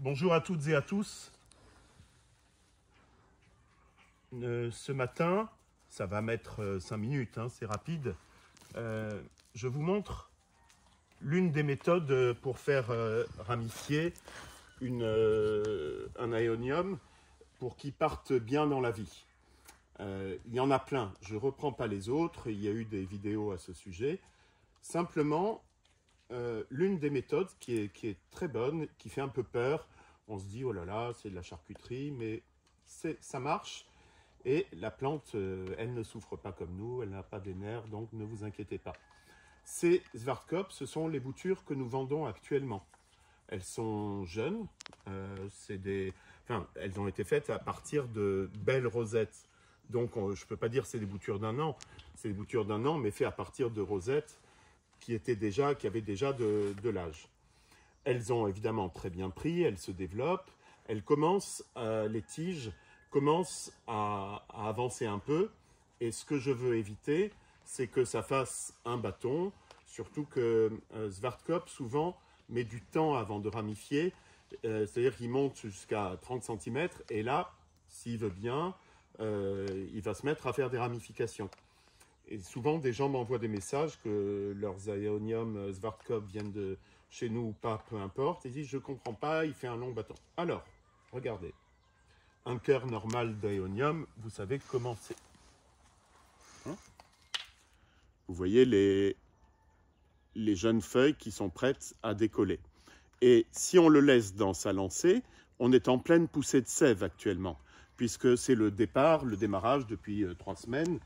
Bonjour à toutes et à tous. Ce matin, ça va mettre 5 minutes, hein, c'est rapide. Je vous montre l'une des méthodes pour faire ramifier un aéonium pour qu'il parte bien dans la vie. Il y en a plein, je ne reprends pas les autres, il y a eu des vidéos à ce sujet. Simplement, l'une des méthodes qui est très bonne, qui fait un peu peur, on se dit oh là là, c'est de la charcuterie, mais ça marche. Et la plante, elle ne souffre pas comme nous, elle n'a pas des nerfs, donc ne vous inquiétez pas. Ces Schwarzkopf, ce sont les boutures que nous vendons actuellement. Elles sont jeunes, elles ont été faites à partir de belles rosettes. Donc je ne peux pas dire que c'est des boutures d'un an, c'est des boutures d'un an, mais faites à partir de rosettes qui avaient déjà de l'âge. Elles ont évidemment très bien pris, elles se développent, les tiges commencent à avancer un peu. Et ce que je veux éviter, c'est que ça fasse un bâton, surtout que Schwarzkopf souvent met du temps avant de ramifier, c'est-à-dire qu'il monte jusqu'à 30 cm, et là, s'il veut bien, il va se mettre à faire des ramifications. Et souvent, des gens m'envoient des messages que leurs aéoniums Schwarzkopf viennent de chez nous ou pas, peu importe. Ils disent, je ne comprends pas, il fait un long bâton. Alors, regardez. Un cœur normal d'aéonium, vous savez comment c'est. Vous voyez les jeunes feuilles qui sont prêtes à décoller. Et si on le laisse dans sa lancée, on est en pleine poussée de sève actuellement, puisque c'est le démarrage depuis 3 semaines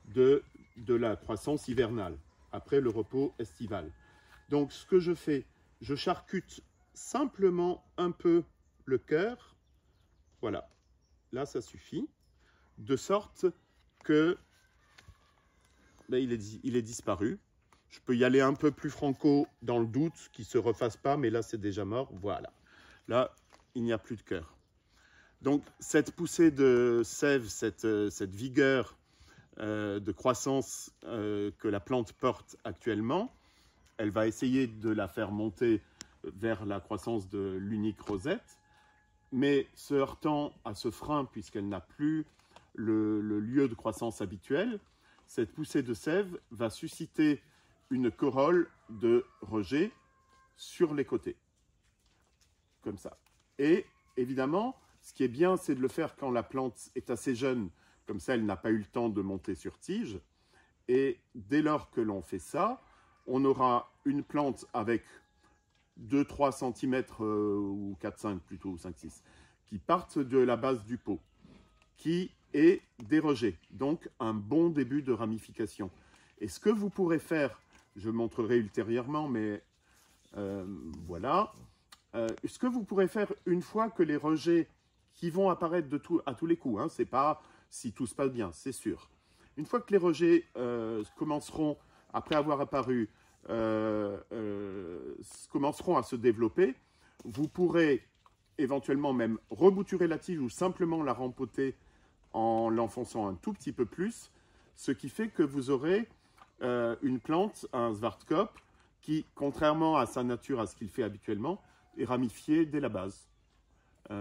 de la croissance hivernale, après le repos estival. Donc ce que je fais, je charcute simplement un peu le cœur, voilà, là ça suffit, de sorte que il est disparu. Je peux y aller un peu plus franco dans le doute qu'il ne se refasse pas, mais là c'est déjà mort, voilà. Là, il n'y a plus de cœur. Donc cette poussée de sève, cette vigueur de croissance que la plante porte actuellement, elle va essayer de la faire monter vers la croissance de l'unique rosette, mais se heurtant à ce frein puisqu'elle n'a plus le lieu de croissance habituel, cette poussée de sève va susciter une corolle de rejet sur les côtés, comme ça. Et évidemment, ce qui est bien, c'est de le faire quand la plante est assez jeune, comme ça elle n'a pas eu le temps de monter sur tige. Et dès lors que l'on fait ça, on aura une plante avec 2-3 cm ou 4-5 plutôt, ou 5-6, qui partent de la base du pot, qui est des rejets, donc un bon début de ramification. Et ce que vous pourrez faire, je montrerai ultérieurement, mais voilà, ce que vous pourrez faire une fois que les rejets qui vont apparaître à tous les coups, hein, c'est pas si tout se passe bien, c'est sûr. Une fois que les rejets commenceront, après avoir apparu, commenceront à se développer, vous pourrez éventuellement même rebouturer la tige ou simplement la rempoter en l'enfonçant un tout petit peu plus, ce qui fait que vous aurez une plante, un Schwarzkopf, qui, contrairement à sa nature, à ce qu'il fait habituellement, est ramifié dès la base.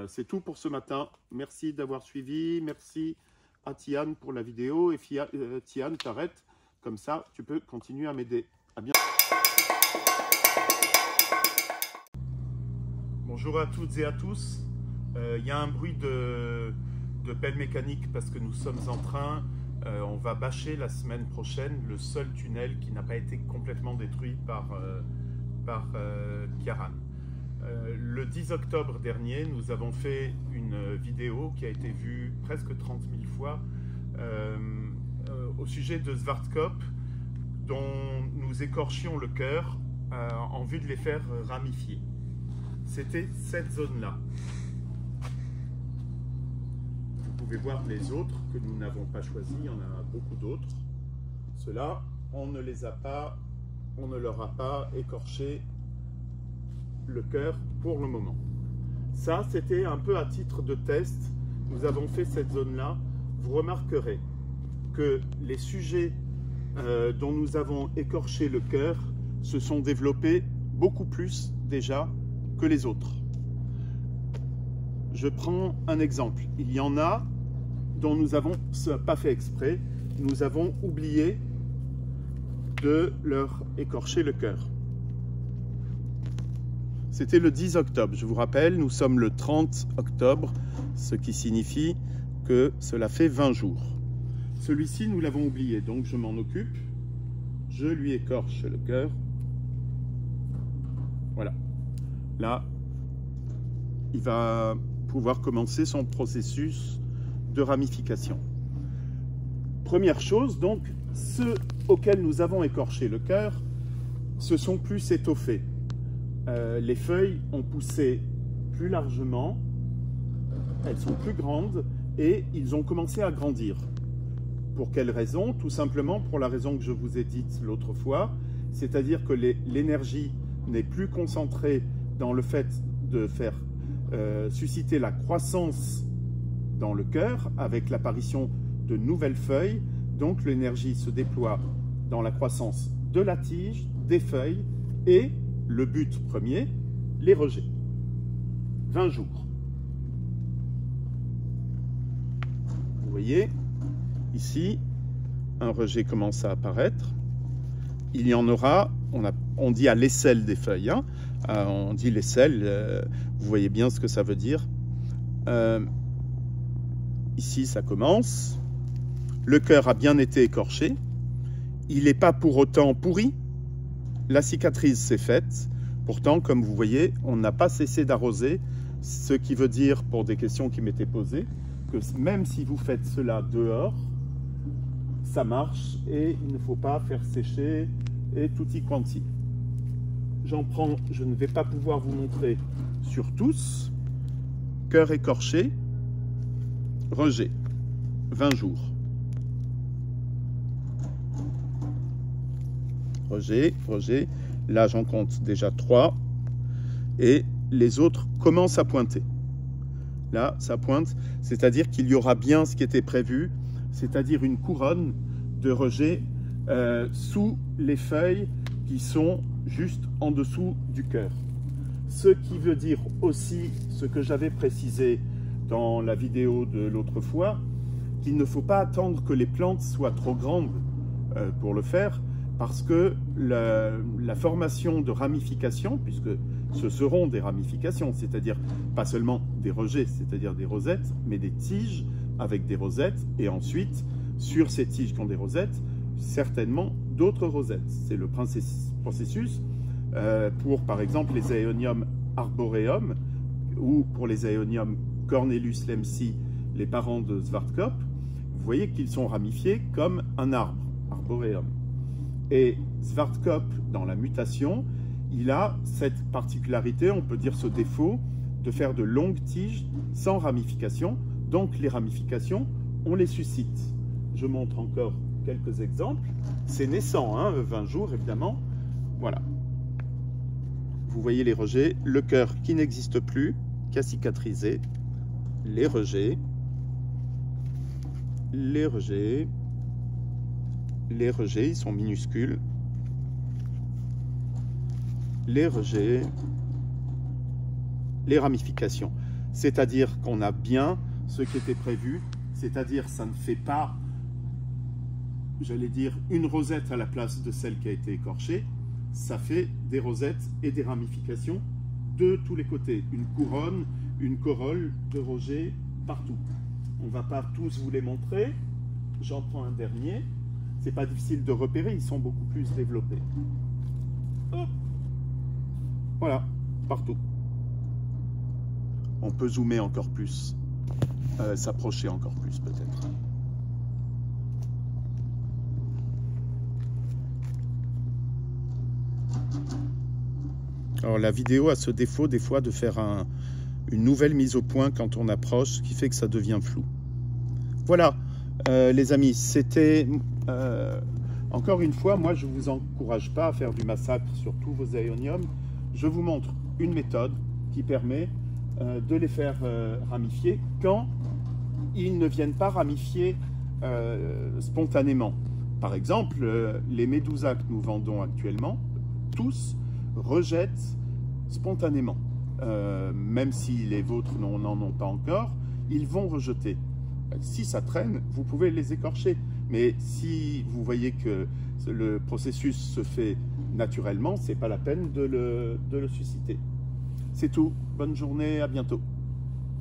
C'est tout pour ce matin. Merci d'avoir suivi. Merci à Tian pour la vidéo. Et Tian, t'arrêtes. Comme ça, tu peux continuer à m'aider. À bientôt. Bonjour à toutes et à tous. Il y a un bruit de pelle mécanique parce que nous sommes en train, on va bâcher la semaine prochaine le seul tunnel qui n'a pas été complètement détruit par Kiaran. Le 10 octobre dernier, nous avons fait une vidéo qui a été vue presque 30 000 fois au sujet de Schwarzkopf dont nous écorchions le cœur en vue de les faire ramifier. C'était cette zone-là. Vous pouvez voir les autres que nous n'avons pas choisis, il y en a beaucoup d'autres. Ceux-là, on ne leur a pas écorché le cœur pour le moment. Ça, c'était un peu à titre de test. Nous avons fait cette zone-là. Vous remarquerez que les sujets dont nous avons écorché le cœur se sont développés beaucoup plus déjà que les autres. je prends un exemple. Il y en a dont nous avons pas fait exprès, nous avons oublié de leur écorcher le cœur. C'était le 10 octobre, je vous rappelle, nous sommes le 30 octobre, ce qui signifie que cela fait 20 jours. Celui-ci, nous l'avons oublié, donc je m'en occupe. Je lui écorche le cœur. Voilà. Là, il va pouvoir commencer son processus de ramification. Première chose, donc, ceux auxquels nous avons écorché le cœur se sont plus étoffés. Les feuilles ont poussé plus largement, elles sont plus grandes et ils ont commencé à grandir. Pour quelle raison? Tout simplement pour la raison que je vous ai dite l'autre fois, c'est-à-dire que l'énergie n'est plus concentrée dans le fait de faire susciter la croissance dans le cœur avec l'apparition de nouvelles feuilles. Donc l'énergie se déploie dans la croissance de la tige, des feuilles et le but premier, les rejets. 20 jours. Vous voyez, ici, un rejet commence à apparaître. Il y en aura, on dit à l'aisselle des feuilles, hein, on dit l'aisselle, vous voyez bien ce que ça veut dire. Ici, ça commence. Le cœur a bien été écorché. Il n'est pas pour autant pourri. La cicatrice s'est faite. Pourtant, comme vous voyez, on n'a pas cessé d'arroser, ce qui veut dire, pour des questions qui m'étaient posées, que même si vous faites cela dehors, ça marche et il ne faut pas faire sécher et tutti quanti. J'en prends, je ne vais pas pouvoir vous montrer sur tous. Cœur écorché, rejet, 20 jours. Rejet, rejet, là j'en compte déjà 3 et les autres commencent à pointer. Là, ça pointe, c'est-à-dire qu'il y aura bien ce qui était prévu, c'est-à-dire une couronne de rejet sous les feuilles qui sont juste en dessous du cœur. Ce qui veut dire aussi ce que j'avais précisé dans la vidéo de l'autre fois, qu'il ne faut pas attendre que les plantes soient trop grandes pour le faire, parce que la formation de ramifications, puisque ce seront des ramifications, c'est-à-dire pas seulement des rejets, c'est-à-dire des rosettes, mais des tiges avec des rosettes, et ensuite, sur ces tiges qui ont des rosettes, certainement d'autres rosettes. C'est le processus pour, par exemple, les Aeonium arboreum, ou pour les Aeonium Cornelius lemsi, les parents de Schwarzkopf. Vous voyez qu'ils sont ramifiés comme un arbre, arboreum. Et Schwarzkopf, dans la mutation, il a cette particularité, on peut dire ce défaut, de faire de longues tiges sans ramification. Donc les ramifications, on les suscite. Je montre encore quelques exemples. C'est naissant, hein, 20 jours évidemment. Voilà. Vous voyez les rejets, le cœur qui n'existe plus, qui a cicatrisé, les rejets, les rejets. Les rejets, ils sont minuscules. Les rejets, les ramifications. C'est-à-dire qu'on a bien ce qui était prévu, c'est-à-dire ça ne fait pas, j'allais dire, une rosette à la place de celle qui a été écorchée, ça fait des rosettes et des ramifications de tous les côtés. Une couronne, une corolle de rejets partout. On ne va pas tous vous les montrer. J'en prends un dernier. C'est pas difficile de repérer, ils sont beaucoup plus développés. Hop. Voilà, partout. On peut zoomer encore plus, s'approcher encore plus peut-être. Alors la vidéo a ce défaut des fois de faire une nouvelle mise au point quand on approche, ce qui fait que ça devient flou. Voilà. Les amis, c'était encore une fois, moi je ne vous encourage pas à faire du massacre sur tous vos aéoniums. Je vous montre une méthode qui permet de les faire ramifier quand ils ne viennent pas ramifier spontanément. Par exemple, les médusas que nous vendons actuellement, tous rejettent spontanément. même si les vôtres n'en ont pas encore, ils vont rejeter. Si ça traîne, vous pouvez les écorcher. Mais si vous voyez que le processus se fait naturellement, ce n'est pas la peine de le susciter. C'est tout. Bonne journée, à bientôt.